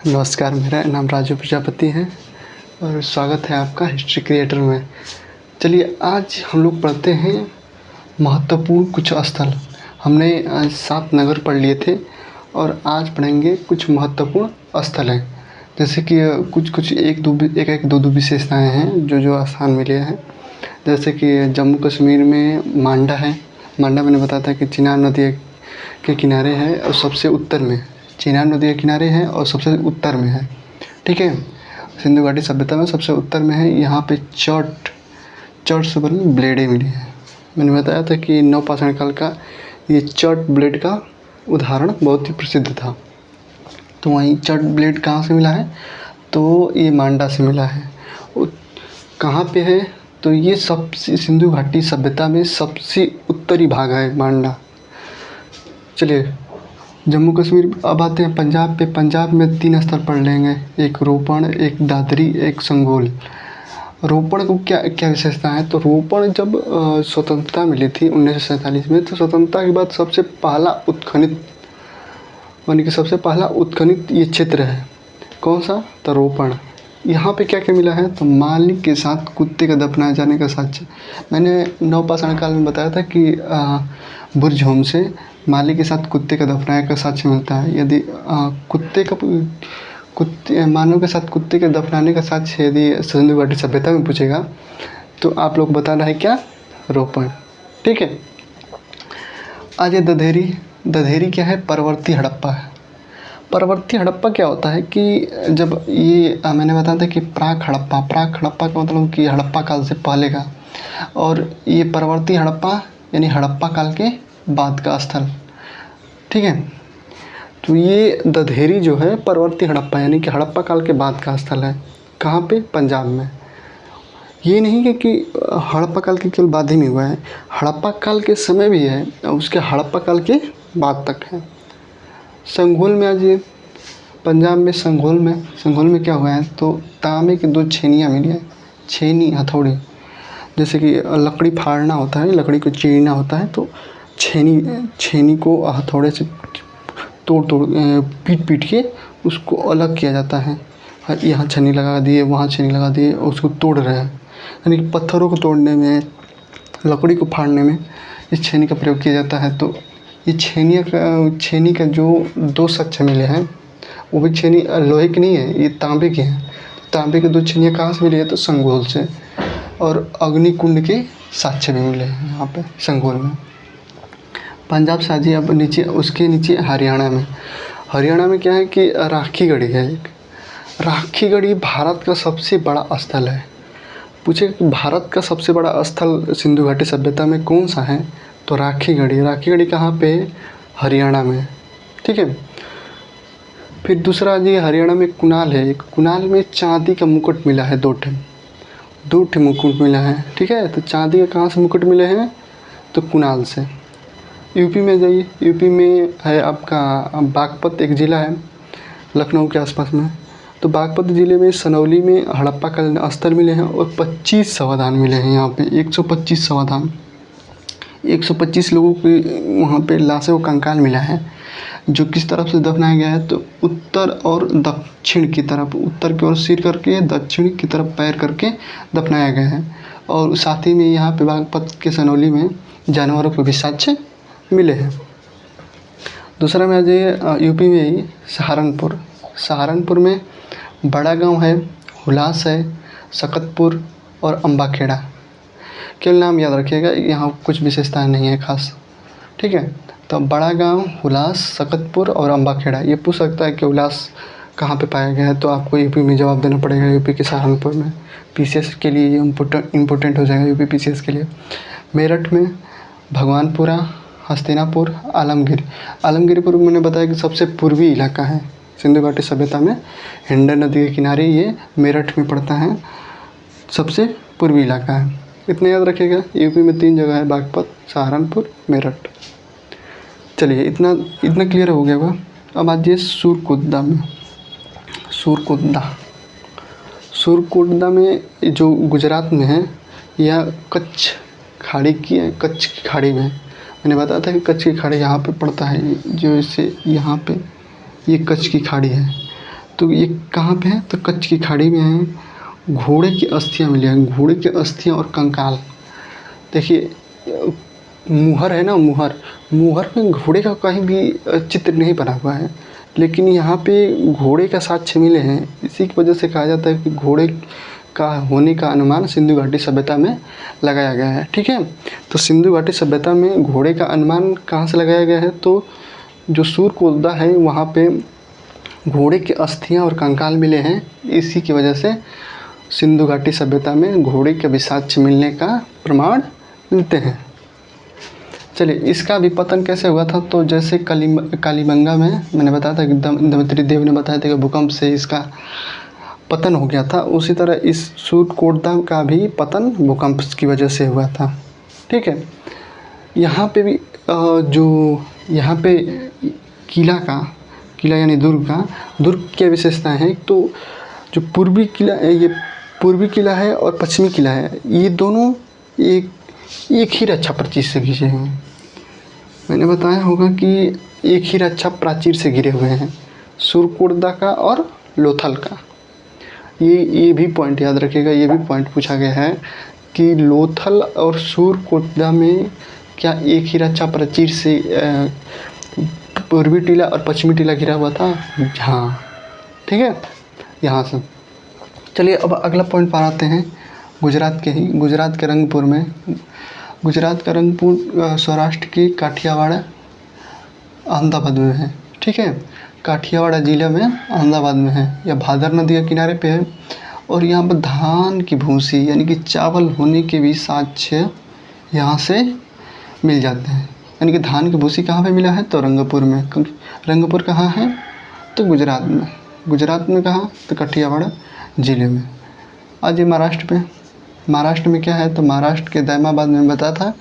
नमस्कार, मेरा नाम राजू प्रजापति है और स्वागत है आपका हिस्ट्री क्रिएटर में। चलिए आज हम लोग पढ़ते हैं महत्वपूर्ण कुछ स्थल। हमने 7 नगर पढ़ लिए थे और आज पढ़ेंगे कुछ महत्वपूर्ण स्थल हैं। जैसे कि कुछ एक दो विशेषताएँ हैं जो आसान मिले हैं। जैसे कि जम्मू कश्मीर में मांडा है। मांडा मैंने बताया था कि चिनाब नदी के किनारे है और सबसे उत्तर में चिनाब नदी के किनारे है और सबसे उत्तर में है। ठीक है, सिंधु घाटी सभ्यता में सबसे उत्तर में है। यहाँ पे चट से बनी ब्लेडें मिली हैं। मैंने बताया था कि नवपाषाण काल का ये चट ब्लेड का उदाहरण बहुत ही प्रसिद्ध था। तो वहीं चट ब्लेड कहाँ से मिला है? तो ये मांडा से मिला है। कहाँ पे है? तो ये सबसे सिंधु घाटी सभ्यता में सबसे उत्तरी भाग है मांडा। चलिए जम्मू कश्मीर अब आते हैं पंजाब पे। पंजाब में 3 स्थल पढ़ लेंगे, एक रोपड़, एक दादरी, एक संगोल। रोपड़ को क्या विशेषता है? तो रोपड़ जब स्वतंत्रता मिली थी 1947 में, तो स्वतंत्रता के बाद सबसे पहला उत्खनित ये क्षेत्र है। कौन सा? तो रोपड़। यहाँ पे क्या क्या मिला है? तो मालिक के साथ कुत्ते का दफनाए जाने का साक्ष्य। मैंने नवपाषाण काल में बताया था कि बुरझोम से मालिक के साथ कुत्ते का दफनाए का साक्ष्य मिलता है। यदि मानव के साथ कुत्ते के दफनाने का साक्ष्य यदि सिंधु घाटी सभ्यता में पूछेगा तो आप लोग बताना है क्या? रोपड़। ठीक है, आज दधेरी। दधेरी क्या है? परवर्ती हड़प्पा है। परवर्ती हड़प्पा क्या होता है कि जब ये मैंने बताया था कि प्राक हड़प्पा का मतलब कि हड़प्पा काल से पहले का, और ये परवर्ती हड़प्पा यानी हड़प्पा काल के बाद का स्थल। ठीक है, तो ये दधेरी जो है परवर्ती हड़प्पा यानी कि हड़प्पा काल के बाद का स्थल है। कहाँ पे? पंजाब में। ये नहीं है कि हड़प्पा काल के केवल बाद ही में हुआ है, हड़प्पा काल के समय भी है और उसके हड़प्पा काल के बाद तक है। संगोल में आज ये पंजाब में संगोल में क्या हुआ है? तो तांबे की 2 छेनियाँ मिली हैं। छेनी, हथौड़ी। जैसे कि लकड़ी फाड़ना होता है, लकड़ी को चीरना होता है, तो छेनी को हथौड़े से तोड़ पीट के उसको अलग किया जाता है। यहाँ छेनी लगा दिए, वहाँ छेनी लगा दिए और उसको तोड़ रहे हैं। यानी कि पत्थरों को तोड़ने में, लकड़ी को फाड़ने में इस छेनी का प्रयोग किया जाता है। तो ये छेनी का जो 2 साक्ष्य मिले हैं, वो भी छेनी लोहे की नहीं है, ये तांबे की हैं। तांबे की 2 छेनियाँ कहाँ से मिली है? तो संगोल से। और अग्निकुंड के साक्ष्य भी मिले हैं यहाँ पे संगोल में। पंजाब से आइए अब नीचे, उसके नीचे हरियाणा में क्या है कि राखी गढ़ी है एक। राखी गढ़ी भारत का सबसे बड़ा स्थल है। पूछे कि भारत का सबसे बड़ा स्थल सिंधु घाटी सभ्यता में कौन सा है? तो राखी गढ़ी कहाँ पे? हरियाणा में। ठीक है, फिर दूसरा जी हरियाणा में कुनाल है। एक कुनाल में चांदी का मुकुट मिला है, 2 ठे मुकुट मिला है। ठीक है, तो चांदी का कहाँ से मुकुट मिले हैं? तो कुनाल से। यूपी में जाइए, यूपी में है आपका बागपत, एक ज़िला है लखनऊ के आसपास में। तो बागपत ज़िले में सनौली में हड़प्पा का स्थल मिले हैं और 25 शवाधान मिले हैं। यहाँ पे 125 शवाधान, 125 लोगों की वहाँ पे लाशों का कंकाल मिला है, जो किस तरफ से दफनाया गया है? तो उत्तर और दक्षिण की तरफ, उत्तर की ओर सिर करके, दक्षिण की तरफ पैर करके दफनाया गया है। और साथ ही में यहाँ पे बागपत के सनौली में जानवरों को भी साक्ष्य मिले हैं। दूसरा में आ जाइए यूपी में ही सहारनपुर में बड़ा गांव है, हुलास है, सकतपुर और अम्बाखेड़ा। केवल नाम याद रखिएगा, यहाँ कुछ विशेषताएं नहीं है खास। ठीक है, तो बड़ा गांव, हुलास, सकतपुर और अम्बाखेड़ा। ये पूछ सकता है कि हुलास कहाँ पे पाया गया है, तो आपको यूपी में जवाब देना पड़ेगा, यूपी के सहारनपुर में। पीसीएस के लिए ये इम्पोर्टेंट हो जाएगा, यूपी पीसीएस के लिए। मेरठ में भगवानपुरा, हस्तिनापुर, आलमगीरपुर मैंने बताया कि सबसे पूर्वी इलाका है सिंधु घाटी सभ्यता में। हिंडन नदी के किनारे ये मेरठ में पड़ता है, सबसे पूर्वी इलाका है। इतना याद रखिएगा, यूपी में 3 जगह है, बागपत, सहारनपुर, मेरठ। चलिए इतना क्लियर हो गया होगा। अब आ जाइए सुरकुंडा में जो गुजरात में है, यह कच्छ की खाड़ी में। मैंने बताया था कि कच्छ की खाड़ी यहाँ पे पड़ता है, जो इससे यहाँ पे ये कच्छ की खाड़ी है। तो ये कहाँ पे है? तो कच्छ की खाड़ी में है। घोड़े की अस्थियाँ मिली हैं, घोड़े की अस्थियाँ और कंकाल। देखिए मुहर है ना, मुहर, मुहर में घोड़े का कहीं भी चित्र नहीं बना हुआ है, लेकिन यहाँ पे घोड़े का साक्ष्य मिले हैं। इसी की वजह से कहा जाता है कि घोड़े का होने का अनुमान सिंधु घाटी सभ्यता में लगाया गया है। ठीक है, तो सिंधु घाटी सभ्यता में घोड़े का अनुमान कहाँ से लगाया गया है? तो जो सूर्यकोटदा है वहाँ पे घोड़े की अस्थियाँ और कंकाल मिले हैं। इसी की वजह से सिंधु घाटी सभ्यता में घोड़े के भी साक्ष्य मिलने का प्रमाण मिलते हैं। चलिए, इसका भी पतन कैसे हुआ था? तो जैसे कालीबंगा में मैंने बताया था कि दमयंती देवी ने बताया था कि भूकंप से इसका पतन हो गया था, उसी तरह इस सूर्यकोटदा का भी पतन भूकंप की वजह से हुआ था। ठीक है, यहाँ पे भी जो यहाँ पे किला यानी दुर्ग की विशेषताएं हैं। तो जो पूर्वी किला है, ये पूर्वी किला है और पश्चिमी किला है, ये दोनों एक ही रक्षा प्राचीर से घिरे हुए हैं। मैंने बताया होगा कि एक ही रक्षा प्राचीर से घिरे हुए हैं, सूर्यकोटदा का और लोथल का। ये भी पॉइंट याद रखिएगा, ये भी पॉइंट पूछा गया है कि लोथल और सूर्यकोटदा में क्या एक ही रक्षा प्राचीर से पूर्वी टीला और पश्चिमी टीला घिरा हुआ था? हाँ, ठीक है। यहाँ से चलिए अब अगला पॉइंट पर आते हैं, गुजरात के रंगपुर में। गुजरात का रंगपुर सौराष्ट्र के काठियावाड़ अहमदाबाद में है। ठीक है, काठियावाड़ ज़िले में अहमदाबाद में है, या भादर नदी के किनारे पे है। और यहाँ पर धान की भूसी यानी कि चावल होने के भी साक्ष्य यहाँ से मिल जाते हैं। यानी कि धान की भूसी कहाँ पे मिला है? तो रंगपुर में। रंगपुर कहाँ है? तो गुजरात में कहाँ? तो काठियावाड़ ज़िले में। आज ये महाराष्ट्र में क्या है? तो महाराष्ट्र के दैमाबाद में बताया था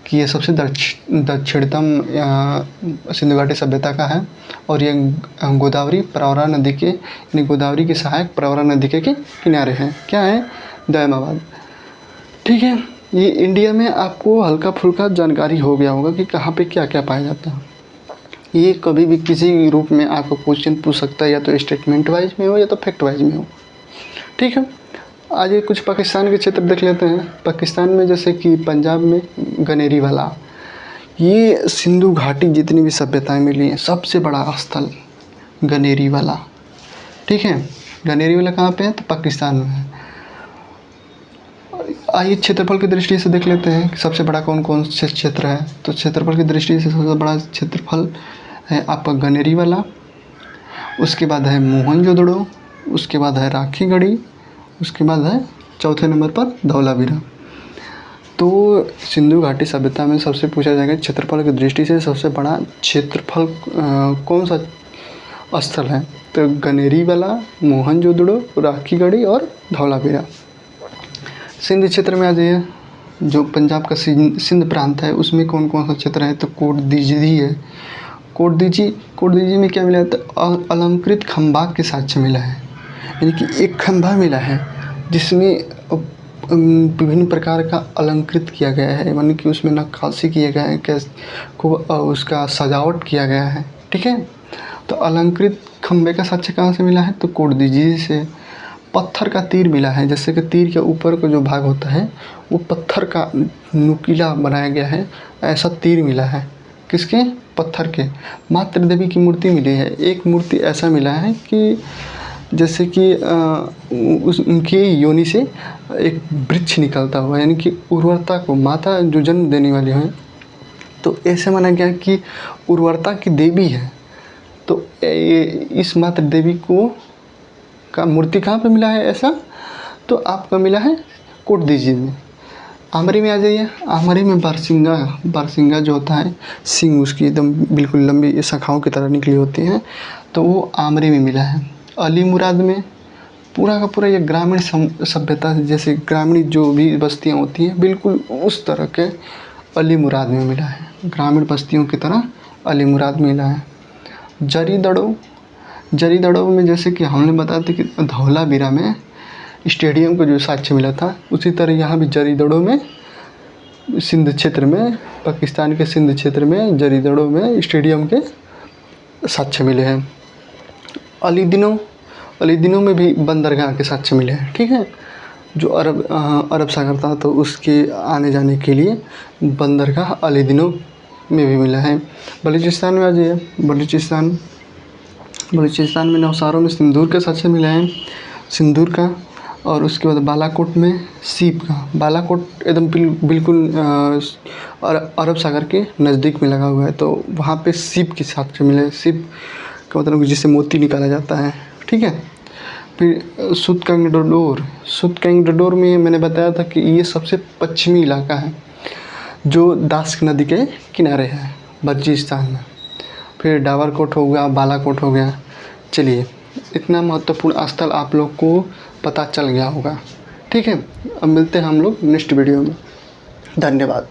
कि ये सबसे दक्षिणतम सिंधु घाटी सभ्यता का है। और ये गोदावरी प्रवरा नदी के, यानी गोदावरी की सहायक प्रवरा नदी के किनारे है। क्या है? दैमाबाद। ठीक है, ये इंडिया में आपको हल्का फुल्का जानकारी हो गया होगा कि कहाँ पे क्या क्या पाया जाता है। ये कभी भी किसी रूप में आपको क्वेश्चन पूछ सकता है, या तो स्टेटमेंट वाइज में हो या तो फैक्ट वाइज में हो। ठीक है, आज ये कुछ पाकिस्तान के क्षेत्र देख लेते हैं। पाकिस्तान में जैसे कि पंजाब में गनेरी वाला, ये सिंधु घाटी जितनी भी सभ्यताएं मिली हैं सबसे बड़ा स्थल गनेरी वाला। ठीक है, गनेरी वाला कहाँ पे है? तो पाकिस्तान में है। आइए क्षेत्रफल की दृष्टि से देख लेते हैं कि सबसे बड़ा कौन कौन से क्षेत्र है। तो क्षेत्रफल की दृष्टि से सबसे बड़ा क्षेत्रफल है आपका गनेरी वाला, उसके बाद है मोहनजोदड़ो, उसके बाद है राखीगढ़ी, उसके बाद है चौथे नंबर पर धौलावीरा। तो सिंधु घाटी सभ्यता में सबसे पूछा जाएगा क्षेत्रफल की दृष्टि से सबसे बड़ा क्षेत्रफल कौन सा स्थल है? तो गनेरी वाला, मोहनजोदड़ो, राखीगढ़ी और धौलावीरा। सिंध क्षेत्र में आ जाइए, जो पंजाब का सिंध प्रांत है उसमें कौन कौन सा क्षेत्र है? तो कोटदीजी है। कोटदीजी में क्या मिला है? तो अलंकृत खंभा के साक्ष्य मिला है, यानी कि एक खंभा मिला है जिसमें विभिन्न प्रकार का अलंकृत किया गया है, यानी कि उसमें नक्काशी किया गया है, को उसका सजावट किया गया है। ठीक है, तो अलंकृत खंभे का साक्ष्य कहाँ से मिला है? तो कोटदीजी से। पत्थर का तीर मिला है, जैसे कि तीर के ऊपर का जो भाग होता है वो पत्थर का नुकीला बनाया गया है, ऐसा तीर मिला है। किसके? पत्थर के। मातृ देवी की मूर्ति मिली है। एक मूर्ति ऐसा मिला है कि जैसे कि उनकी योनि से एक वृक्ष निकलता हुआ, यानी कि उर्वरता को, माता जो जन्म देने वाली हैं, तो ऐसे माना गया कि उर्वरता की देवी है। तो इस मातृ देवी को का मूर्ति कहाँ पे मिला है ऐसा? तो आपका मिला है कोटदीजी में। आमरी में आ जाइए, आमरी में बारहसिंगा जो होता है, सींग उसकी एकदम बिल्कुल लंबी शाखाओं की तरह निकली होती हैं, तो वो आमरी में मिला है। अली मुराद में पूरा का पूरा ये ग्रामीण सभ्यता, जैसे ग्रामीण जो भी बस्तियाँ होती हैं बिल्कुल उस तरह के अली मुराद में मिला है, ग्रामीण बस्तियों की तरह अली मुराद मिला है। जरीदड़ो में जैसे कि हमने बताया था कि धौलावीरा में स्टेडियम को जो साक्ष्य मिला था, उसी तरह यहाँ भी जरीदड़ो में सिंध क्षेत्र में, पाकिस्तान के सिंध क्षेत्र में जरीदड़ो में स्टेडियम के साक्ष्य मिले हैं। अलीदीनों में भी बंदरगाह के साक्ष्य मिले हैं। ठीक है, जो अरब सागर था तो उसके आने जाने के लिए बंदरगाह अलीदीनों में भी मिला है। बलूचिस्तान में आ जाइए, बलूचिस्तान में नौशहरों में सिंदूर के साक्ष्य मिले हैं, सिंदूर का। और उसके बाद बालाकोट में सीप का। बालाकोट एकदम बिल्कुल अरब सागर के नज़दीक में लगा हुआ है, तो वहाँ पे सीप के साक्ष्य मिले। सीप का मतलब जिससे मोती निकाला जाता है। ठीक है, फिर सुतकैंगडोर में मैंने बताया था कि ये सबसे पश्चिमी इलाका है जो दास्क नदी के किनारे है बलूचिस्तान में। फिर डावरकोट हो गया, बालाकोट हो गया। चलिए, इतना महत्वपूर्ण स्थल आप लोग को पता चल गया होगा। ठीक है, अब मिलते हैं हम लोग नेक्स्ट वीडियो में। धन्यवाद।